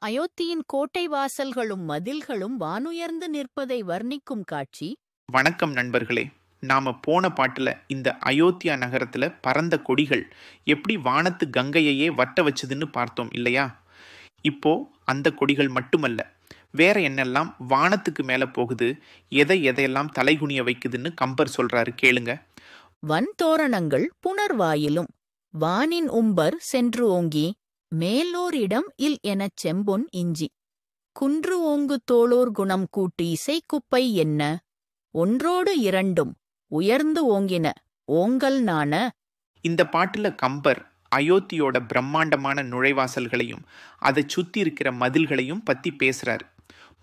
அயோத்தியின் கோட்டை வாசல்களும் மதில்களும் வானுயர்ந்து நிற்பதை வர்ணிக்கும் காட்சி. வணக்கம் நண்பர்களே. நாம போன பாட்டுல இந்த அயோத்தியா நகரத்துல பறந்த கொடிகள் எப்படி வானத்து கங்கையையே வட்ட வச்சதுன்னு பார்த்தோம் இல்லையா? இப்போ அந்த கொடிகள் மட்டுமல்ல, வேற என்னெல்லாம் வானத்துக்கு மேல போகுது, எதையெல்லாம் தலைகுனிய வைக்குதுன்னு கம்பர் சொல்றாரு, கேளுங்க. வன் தோரணங்கள் புனர்வாயிலும் வானின் உம்பர் சென்று ஓங்கி மேலோரிடம் இல் எனச் செம்பொன் இஞ்சி குன்று ஓங்கு தோளோர் குணம் கூட்டு இசைக்குப்பை என்ன ஒன்றோடு இரண்டும் உயர்ந்து ஓங்கின ஓங்கல் நாண. இந்த பாட்டுல கம்பர் அயோத்தியோட பிரம்மாண்டமான நுழைவாசல்களையும் அதை சுத்தி இருக்கிற மதில்களையும் பத்தி பேசுறாரு.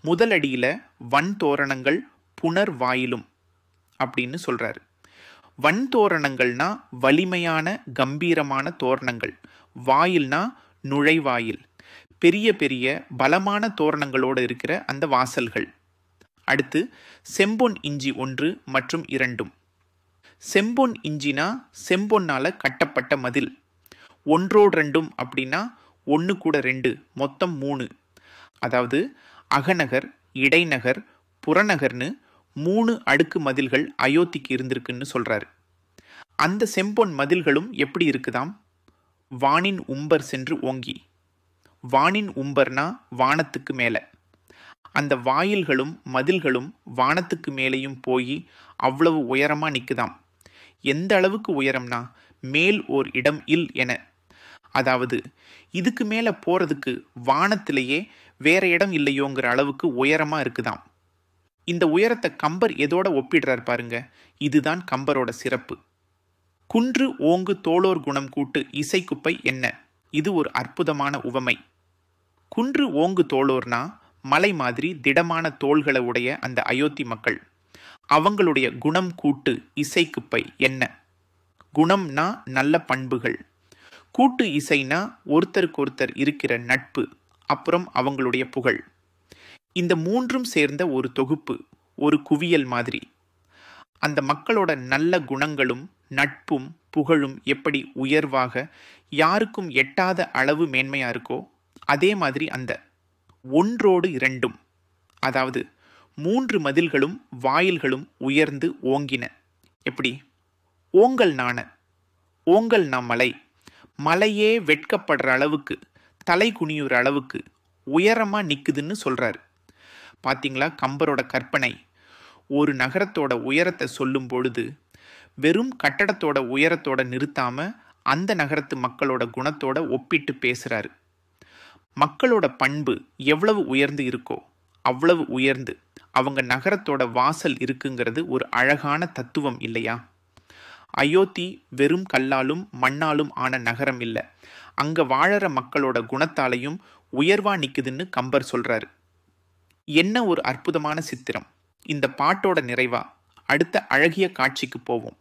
முதலடியில வன் தோரணங்கள் புனர்வாயிலும் அப்படின்னு சொல்றாரு. வன் தோரணங்கள்னா வலிமையான கம்பீரமான தோரணங்கள், வாயில்னா நுழைவாயில், பெரிய பெரிய பலமான தோரணங்களோடு இருக்கிற அந்த வாசல்கள். அடுத்து செம்பொன் இஞ்சி 1 மற்றும் 2. செம்பொன் இஞ்சினா செம்பொன்னால கட்டப்பட்ட மதில். 1 அப்படின்னா 1 கூட 2 மொத்தம் 3. அதாவது அகநகர், இடைநகர், புறநகர்னு 3 அடுக்கு மதில்கள் அயோத்திக்கு இருந்திருக்குன்னு சொல்றாரு. அந்த செம்பொன் மதில்களும் எப்படி இருக்குதாம்? வானின் உம்பர் சென்று ஓங்கி. வானின் உம்பர்னா வானத்துக்கு மேல. அந்த வாயில்களும் மதில்களும் வானத்துக்கு மேலேயும் போய் அவ்வளவு உயரமா நிக்குதாம். எந்த அளவுக்கு உயரம்னா மேல் ஓர் இடம் இல் என. அதாவது இதுக்கு மேல போறதுக்கு வானத்திலேயே வேற இடம் இல்லையோங்கிற அளவுக்கு உயரமா இருக்குதாம். இந்த உயரத்தை கம்பர் எதோட ஒப்பிடுறார் பாருங்க. இதுதான் கம்பரோட சிறப்பு. குன்று ஓங்கு தோளோர் குணம் கூட்டு இசைக்குப்பை என்ன. இது ஒரு அற்புதமான உவமை. குன்று ஓங்கு தோளோர்னா மலை மாதிரி திடமான தோள்களை உடைய அந்த அயோத்தி மக்கள். அவங்களுடைய குணம் கூட்டு இசைக்குப்பை என்ன. குணம்னா நல்ல பண்புகள், கூட்டு இசைனா ஒருத்தருக்கொருத்தர் இருக்கிற நட்பு, அப்புறம் அவங்களுடைய புகழ். இந்த 3ம் சேர்ந்த ஒரு தொகுப்பு, ஒரு குவியல் மாதிரி. அந்த மக்களோட நல்ல குணங்களும் நட்பும் புகழும் எப்படி உயர்வாக யாருக்கும் எட்டாத அளவு மேன்மையா இருக்கோ, அதே மாதிரி அந்த 1ோடு 2, அதாவது 3 மதில்களும் வாயில்களும் உயர்ந்து ஓங்கின. எப்படி? ஓங்கல் நாண. ஓங்கல்னா மலை. மலையே வெட்கப்படுற அளவுக்கு, தலை குனியுற அளவுக்கு உயரமா நிக்குதுன்னு சொல்றாரு. பாத்தீங்களா கம்பரோட கற்பனை? ஒரு நகரத்தோட உயரத்தை சொல்லும் பொழுது வெறும் கட்டடத்தோட உயரத்தோட நிறுத்தாம அந்த நகரத்து மக்களோட குணத்தோட ஒப்பிட்டு பேசுறாரு. மக்களோட பண்பு எவ்வளவு உயர்ந்து இருக்கோ அவ்வளவு உயர்ந்து அவங்க நகரத்தோட வாசல் இருக்குங்கிறது ஒரு அழகான தத்துவம் இல்லையா? அயோத்தி வெறும் கல்லாலும் மண்ணாலும் ஆன நகரம் இல்லை, அங்க வாழற மக்களோட குணத்தாலையும் உயர்வா நிக்குதுன்னு கம்பர் சொல்றாரு. என்ன ஒரு அற்புதமான சித்திரம்! இந்த பாட்டோட நிறைவா அடுத்த அழகிய காட்சிக்கு போவோம்.